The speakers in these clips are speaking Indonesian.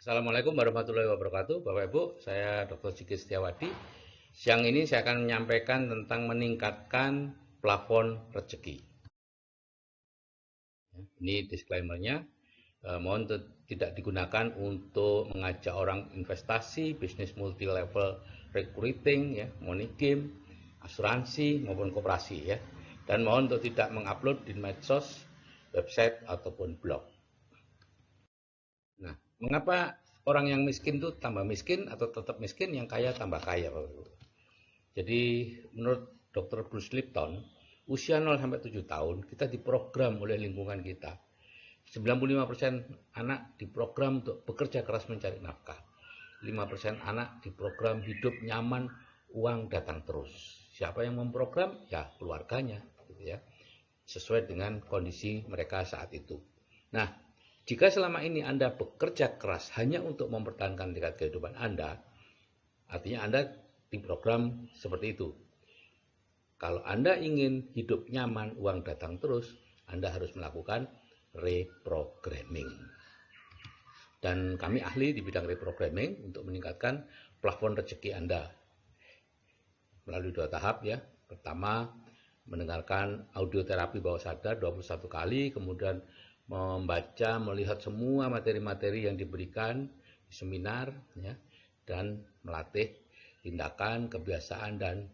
Assalamualaikum warahmatullahi wabarakatuh. Bapak Ibu, saya Dr. Sigit Setiawadi. Siang ini saya akan menyampaikan tentang meningkatkan plafon rezeki. Ini disclaimer-nya. Mohon tidak digunakan untuk mengajak orang investasi, bisnis multi level recruiting, ya, money game, asuransi maupun koperasi, ya. Dan mohon untuk tidak mengupload di medsos, website ataupun blog. Nah, mengapa orang yang miskin itu tambah miskin atau tetap miskin, yang kaya tambah kaya, Bapak Ibu? Jadi menurut Dr. Bruce Lipton, usia 0 sampai 7 tahun kita diprogram oleh lingkungan kita. 95% anak diprogram untuk bekerja keras mencari nafkah. 5% anak diprogram hidup nyaman, uang datang terus. Siapa yang memprogram? Ya, keluarganya, gitu ya. Sesuai dengan kondisi mereka saat itu. Nah, jika selama ini Anda bekerja keras hanya untuk mempertahankan tingkat kehidupan Anda, artinya Anda diprogram seperti itu. Kalau Anda ingin hidup nyaman, uang datang terus, Anda harus melakukan reprogramming. Dan kami ahli di bidang reprogramming untuk meningkatkan plafon rezeki Anda melalui 2 tahap, ya. Pertama, mendengarkan audio terapi bawah sadar 21 kali, kemudian membaca, melihat semua materi-materi yang diberikan di seminar, ya, dan melatih tindakan, kebiasaan, dan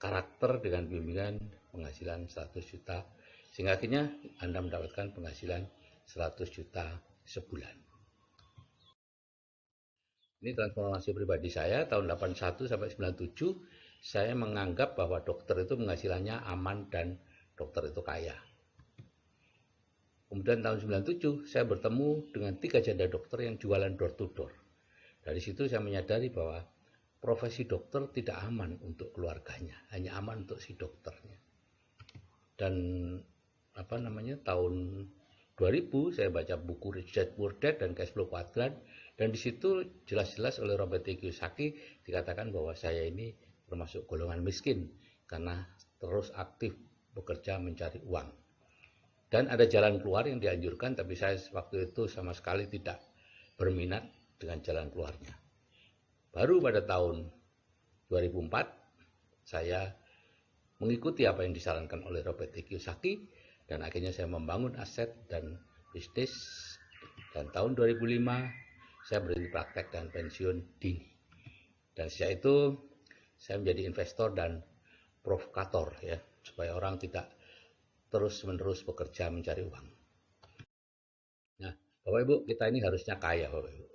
karakter dengan bimbingan penghasilan 100 juta, sehingga akhirnya Anda mendapatkan penghasilan 100 juta sebulan. Ini transformasi pribadi saya tahun 81 sampai 97. Saya menganggap bahwa dokter itu penghasilannya aman dan dokter itu kaya. Kemudian tahun 97 saya bertemu dengan 3 janda dokter yang jualan door to door. Dari situ saya menyadari bahwa profesi dokter tidak aman untuk keluarganya, hanya aman untuk si dokternya. Dan tahun 2000 saya baca buku Rich Dad Poor Dad dan Cash Flow Quadrant, dan di situ jelas-jelas oleh Robert T. Kiyosaki dikatakan bahwa saya ini termasuk golongan miskin karena terus aktif bekerja mencari uang. Dan ada jalan keluar yang dianjurkan, tapi saya waktu itu sama sekali tidak berminat dengan jalan keluarnya. Baru pada tahun 2004 saya mengikuti apa yang disarankan oleh Robert T. Kiyosaki, dan akhirnya saya membangun aset dan bisnis. Dan tahun 2005 saya berhenti praktek dan pensiun dini. Dan sejak itu saya menjadi investor dan provokator, ya, supaya orang tidak terus-menerus bekerja mencari uang. Nah, Bapak Ibu, kita ini harusnya kaya, Bapak Ibu.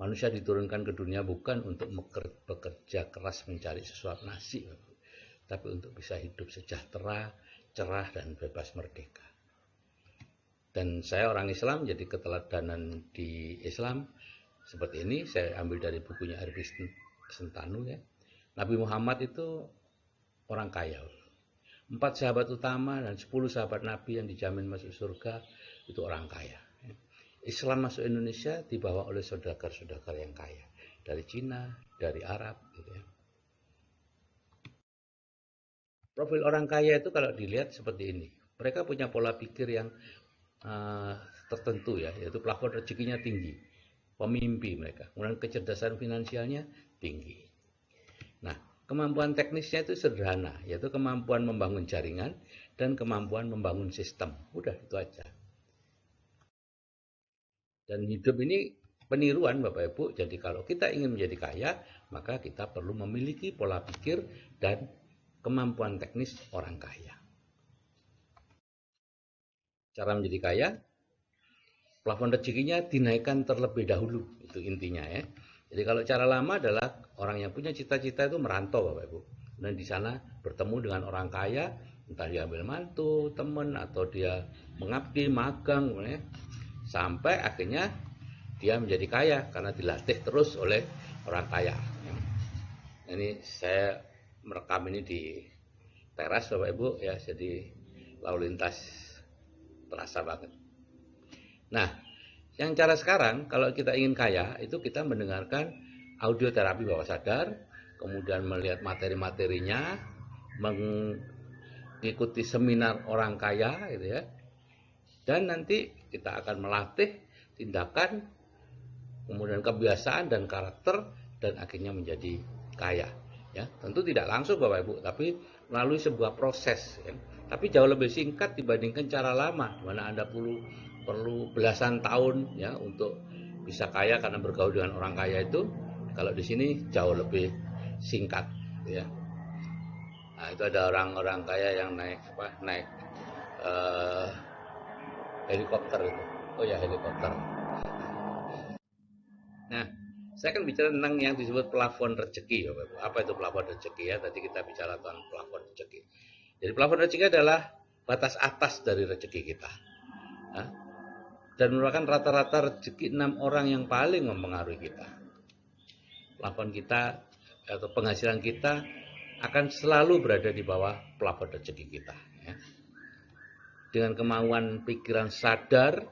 Manusia diturunkan ke dunia bukan untuk bekerja keras mencari sesuap nasi, Bapak Ibu, tapi untuk bisa hidup sejahtera, cerah, dan bebas merdeka. Dan saya orang Islam, jadi keteladanan di Islam seperti ini saya ambil dari bukunya Arbi Sentanu, ya. Nabi Muhammad itu orang kaya. 4 sahabat utama dan 10 sahabat Nabi yang dijamin masuk surga itu orang kaya. Islam masuk Indonesia dibawa oleh saudagar-saudagar yang kaya dari Cina, dari Arab, gitu ya. Profil orang kaya itu kalau dilihat seperti ini. Mereka punya pola pikir yang tertentu, ya, yaitu plafon rezekinya tinggi, pemimpi mereka, kemudian kecerdasan finansialnya tinggi. Nah, kemampuan teknisnya itu sederhana, yaitu kemampuan membangun jaringan dan kemampuan membangun sistem. Udah, itu aja. Dan hidup ini peniruan, Bapak Ibu. Jadi kalau kita ingin menjadi kaya, maka kita perlu memiliki pola pikir dan kemampuan teknis orang kaya. Cara menjadi kaya, plafon rezekinya dinaikkan terlebih dahulu, itu intinya, ya. Jadi kalau cara lama adalah orang yang punya cita-cita itu merantau, Bapak Ibu, dan di sana bertemu dengan orang kaya, entah dia ambil mantu, teman, atau dia mengabdi, magang, ya, sampai akhirnya dia menjadi kaya karena dilatih terus oleh orang kaya. Ini saya merekam ini di teras, Bapak Ibu, ya, jadi lalu lintas terasa banget. Nah, yang cara sekarang kalau kita ingin kaya itu kita mendengarkan audio terapi bawah sadar, kemudian melihat materi-materinya, mengikuti seminar orang kaya, gitu ya. Dan nanti kita akan melatih tindakan kemudian kebiasaan dan karakter, dan akhirnya menjadi kaya. Ya, tentu tidak langsung Bapak Ibu, tapi melalui sebuah proses. Ya. Tapi jauh lebih singkat dibandingkan cara lama, mana Anda perlu belasan tahun ya untuk bisa kaya karena bergaul dengan orang kaya itu. Kalau di sini jauh lebih singkat, ya. Nah, itu ada orang-orang kaya yang naik eh, helikopter itu. Oh ya, helikopter. Nah, saya akan bicara tentang yang disebut plafon rezeki, Bapak Ibu. Apa itu plafon rezeki ya? Tadi kita bicara tentang plafon rezeki. Jadi plafon rezeki adalah batas atas dari rezeki kita. Nah, dan merupakan rata-rata rezeki 6 orang yang paling mempengaruhi kita. Plafon kita atau penghasilan kita akan selalu berada di bawah plafon rezeki kita. Ya. Dengan kemauan pikiran sadar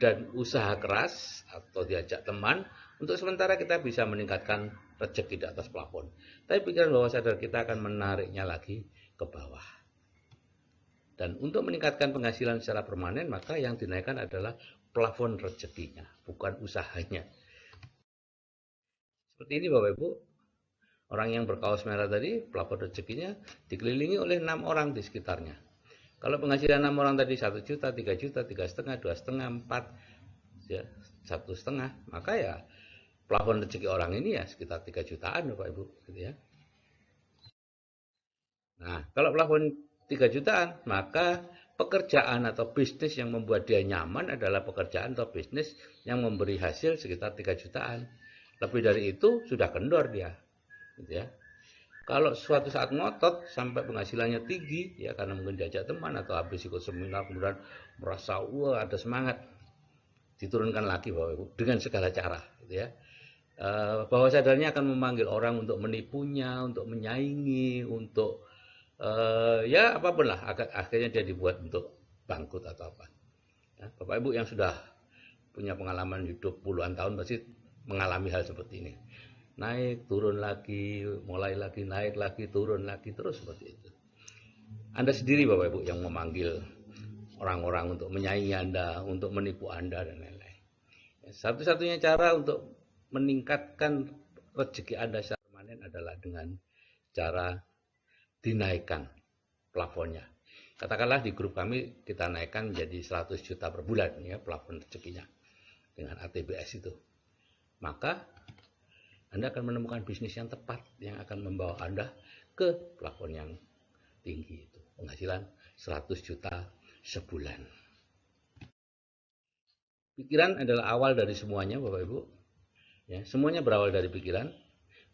dan usaha keras atau diajak teman, untuk sementara kita bisa meningkatkan rezeki di atas plafon. Tapi pikiran bawah sadar kita akan menariknya lagi ke bawah. Dan untuk meningkatkan penghasilan secara permanen, maka yang dinaikkan adalah plafon rezekinya, bukan usahanya. Seperti ini Bapak Ibu, orang yang berkaos merah tadi, plafon rezekinya dikelilingi oleh 6 orang di sekitarnya. Kalau penghasilan 6 orang tadi 1 juta, 3 juta, 3,5, 2,5, 4, ya, 1,5, maka ya plafon rezeki orang ini ya sekitar 3 jutaan Bapak Ibu, gitu ya. Nah, kalau plafon 3 jutaan, maka pekerjaan atau bisnis yang membuat dia nyaman adalah pekerjaan atau bisnis yang memberi hasil sekitar 3 jutaan. Lebih dari itu sudah kendor dia, gitu ya. Kalau suatu saat ngotot sampai penghasilannya tinggi, ya karena mungkin diajak teman atau habis ikut seminar kemudian merasa wah ada semangat, diturunkan lagi Bapak Ibu dengan segala cara, gitu ya. Bawah sadarnya akan memanggil orang untuk menipunya, untuk menyaingi, untuk ya apapun lah, akhirnya dia dibuat untuk bangkrut atau apa. Ya, Bapak Ibu yang sudah punya pengalaman hidup puluhan tahun pasti mengalami hal seperti ini. Naik, turun lagi, mulai lagi, naik lagi, turun lagi, terus seperti itu. Anda sendiri Bapak Ibu yang memanggil orang-orang untuk menyaingi Anda, untuk menipu Anda, dan lain-lain. Satu-satunya cara untuk meningkatkan rezeki Anda secara permanen adalah dengan cara dinaikkan plafonnya. Katakanlah di grup kami kita naikkan menjadi 100 juta per bulan ya plafon rezekinya dengan ATBS itu. Maka Anda akan menemukan bisnis yang tepat yang akan membawa Anda ke plafon yang tinggi itu, penghasilan 100 juta sebulan. Pikiran adalah awal dari semuanya Bapak Ibu. Ya, semuanya berawal dari pikiran.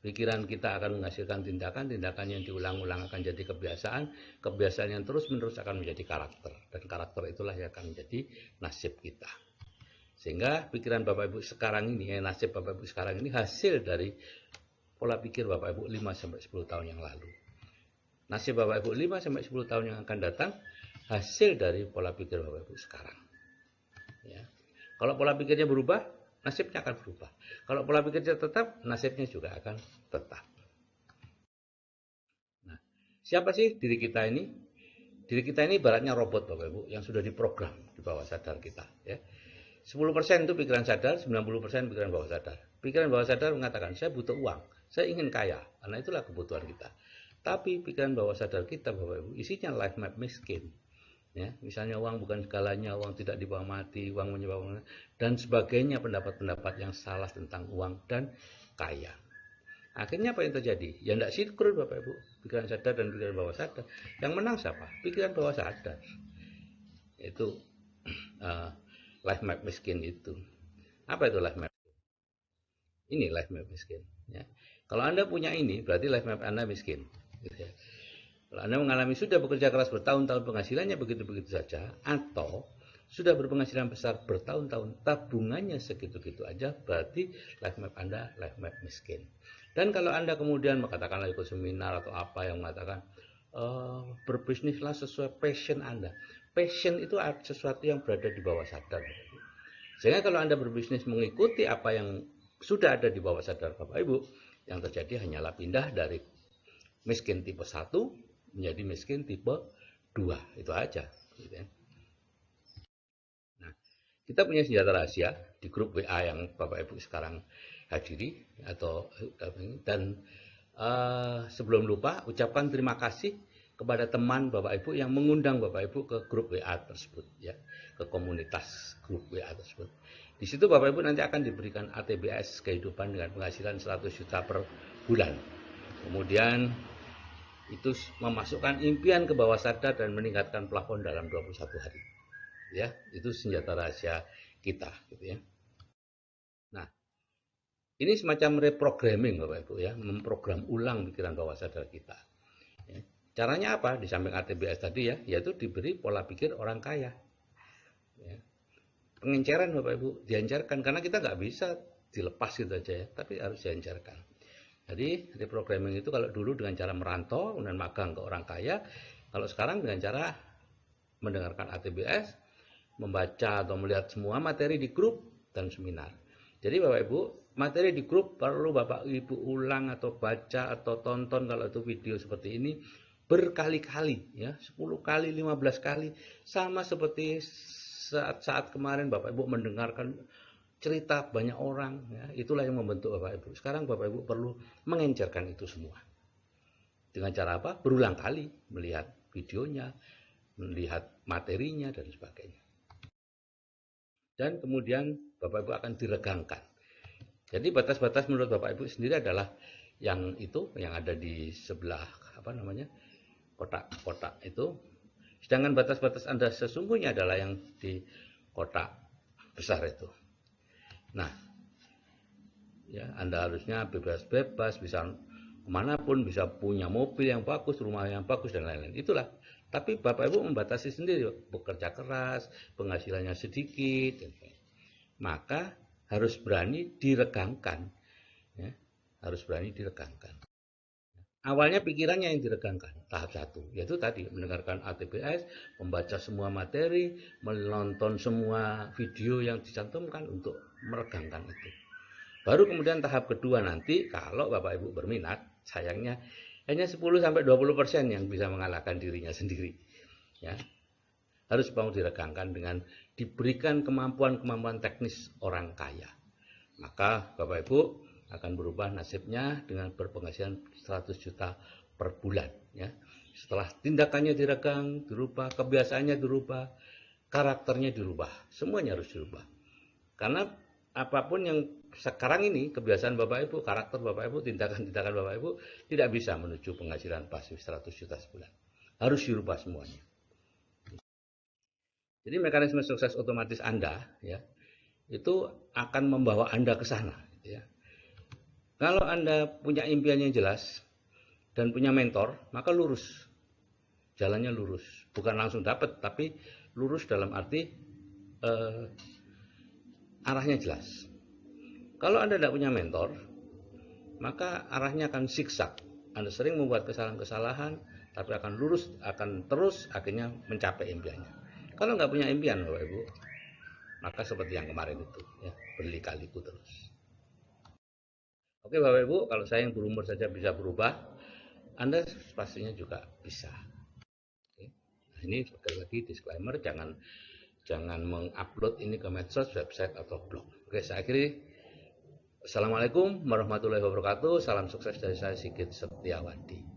Pikiran kita akan menghasilkan tindakan, tindakan yang diulang-ulang akan jadi kebiasaan, kebiasaan yang terus-menerus akan menjadi karakter, dan karakter itulah yang akan menjadi nasib kita. Sehingga pikiran Bapak Ibu sekarang ini, nasib Bapak Ibu sekarang ini hasil dari pola pikir Bapak Ibu 5-10 tahun yang lalu. Nasib Bapak Ibu 5-10 tahun yang akan datang hasil dari pola pikir Bapak Ibu sekarang. Ya. Kalau pola pikirnya berubah, nasibnya akan berubah. Kalau pola pikirnya tetap, nasibnya juga akan tetap. Nah, siapa sih diri kita ini? Diri kita ini ibaratnya robot Bapak Ibu yang sudah diprogram di bawah sadar kita. Ya. 10% itu pikiran sadar, 90% pikiran bawah sadar. Pikiran bawah sadar mengatakan, saya butuh uang, saya ingin kaya, karena itulah kebutuhan kita. Tapi pikiran bawah sadar kita Bapak Ibu, isinya life map miskin. Ya, misalnya uang bukan segalanya, uang tidak dibawa mati, uang menyebabkan dan sebagainya, pendapat-pendapat yang salah tentang uang dan kaya. Akhirnya apa yang terjadi? Ya tidak sinkron Bapak Ibu, pikiran sadar dan pikiran bawah sadar. Yang menang siapa? Pikiran bawah sadar. Itu life map miskin itu. Apa itu life map? Ini life map miskin. Ya. Kalau Anda punya ini, berarti life map Anda miskin. Gitu ya. Kalau Anda mengalami sudah bekerja keras bertahun-tahun penghasilannya begitu-begitu saja, atau sudah berpenghasilan besar bertahun-tahun tabungannya segitu-gitu aja, berarti life map Anda life map miskin. Dan kalau Anda kemudian mengatakan ikut seminar atau apa yang mengatakan berbisnislah sesuai passion Anda. Passion itu sesuatu yang berada di bawah sadar. Sehingga kalau Anda berbisnis mengikuti apa yang sudah ada di bawah sadar Bapak Ibu, yang terjadi hanyalah pindah dari miskin tipe 1 menjadi miskin tipe 2, itu aja gitu ya. Nah, Kita punya senjata rahasia di grup WA yang Bapak Ibu sekarang hadiri dan sebelum lupa ucapkan terima kasih kepada teman Bapak Ibu yang mengundang Bapak Ibu ke grup WA tersebut ya, ke komunitas grup WA tersebut. Di situ Bapak Ibu nanti akan diberikan ATBS kehidupan dengan penghasilan 100 juta per bulan. Kemudian itu memasukkan impian ke bawah sadar dan meningkatkan plafon dalam 21 hari. Ya, itu senjata rahasia kita gitu ya. Nah, ini semacam reprogramming Bapak Ibu ya, memprogram ulang pikiran bawah sadar kita. Ya. Caranya apa? Di samping ATBS tadi ya, yaitu diberi pola pikir orang kaya. Ya. Pengenceran Bapak Ibu, diancarkan karena kita nggak bisa dilepas gitu aja ya, tapi harus diancarkan. Jadi reprogramming itu kalau dulu dengan cara merantau dan magang ke orang kaya, kalau sekarang dengan cara mendengarkan ATBS, membaca atau melihat semua materi di grup dan seminar. Jadi Bapak Ibu, materi di grup perlu Bapak Ibu ulang atau baca atau tonton kalau itu video seperti ini berkali-kali ya, 10 kali, 15 kali, sama seperti saat kemarin Bapak Ibu mendengarkan cerita banyak orang ya, itulah yang membentuk Bapak Ibu. Sekarang Bapak Ibu perlu mengencerkan itu semua. Dengan cara apa? Berulang kali melihat videonya, melihat materinya dan sebagainya. Dan kemudian Bapak Ibu akan diregangkan. Jadi batas-batas menurut Bapak Ibu sendiri adalah yang itu yang ada di sebelah kotak-kotak itu. Sedangkan batas-batas Anda sesungguhnya adalah yang di kotak besar itu. Nah, ya Anda harusnya bebas-bebas, bisa kemanapun, bisa punya mobil yang bagus, rumah yang bagus dan lain-lain. Itulah. Tapi Bapak Ibu membatasi sendiri, bekerja keras, penghasilannya sedikit, maka harus berani diregangkan. Ya, harus berani diregangkan. Awalnya pikirannya yang diregangkan, tahap 1, yaitu tadi mendengarkan ATBS, membaca semua materi, menonton semua video yang dicantumkan untuk meregangkan itu. Baru kemudian tahap kedua nanti, kalau Bapak Ibu berminat, sayangnya hanya 10-20% yang bisa mengalahkan dirinya sendiri. Ya, harus mau diregangkan dengan diberikan kemampuan-kemampuan teknis orang kaya. Maka Bapak Ibu akan berubah nasibnya dengan berpenghasilan 100 juta per bulan. Ya. Setelah tindakannya diregang, dirubah, kebiasaannya dirubah, karakternya dirubah, semuanya harus dirubah. Karena apapun yang sekarang ini, kebiasaan Bapak Ibu, karakter Bapak Ibu, tindakan-tindakan Bapak Ibu tidak bisa menuju penghasilan pasif 100 juta sebulan. Harus dirubah semuanya. Jadi mekanisme sukses otomatis Anda ya, itu akan membawa Anda ke sana. Ya. Kalau Anda punya impian yang jelas dan punya mentor, maka lurus. Jalannya lurus. Bukan langsung dapat, tapi lurus dalam arti arahnya jelas. Kalau Anda tidak punya mentor, maka arahnya akan zigzag. Anda sering membuat kesalahan-kesalahan, tapi akan lurus, akan terus akhirnya mencapai impiannya. Kalau nggak punya impian, Bapak Ibu, maka seperti yang kemarin itu, ya, berliku-liku terus. Oke Bapak Ibu, kalau saya yang berumur saja bisa berubah, Anda pastinya juga bisa. Oke. Nah, ini sekali lagi disclaimer, jangan mengupload ini ke medsos, website atau blog. Oke, saya akhiri. Assalamualaikum warahmatullahi wabarakatuh. Salam sukses dari saya Sigit Setiawadi.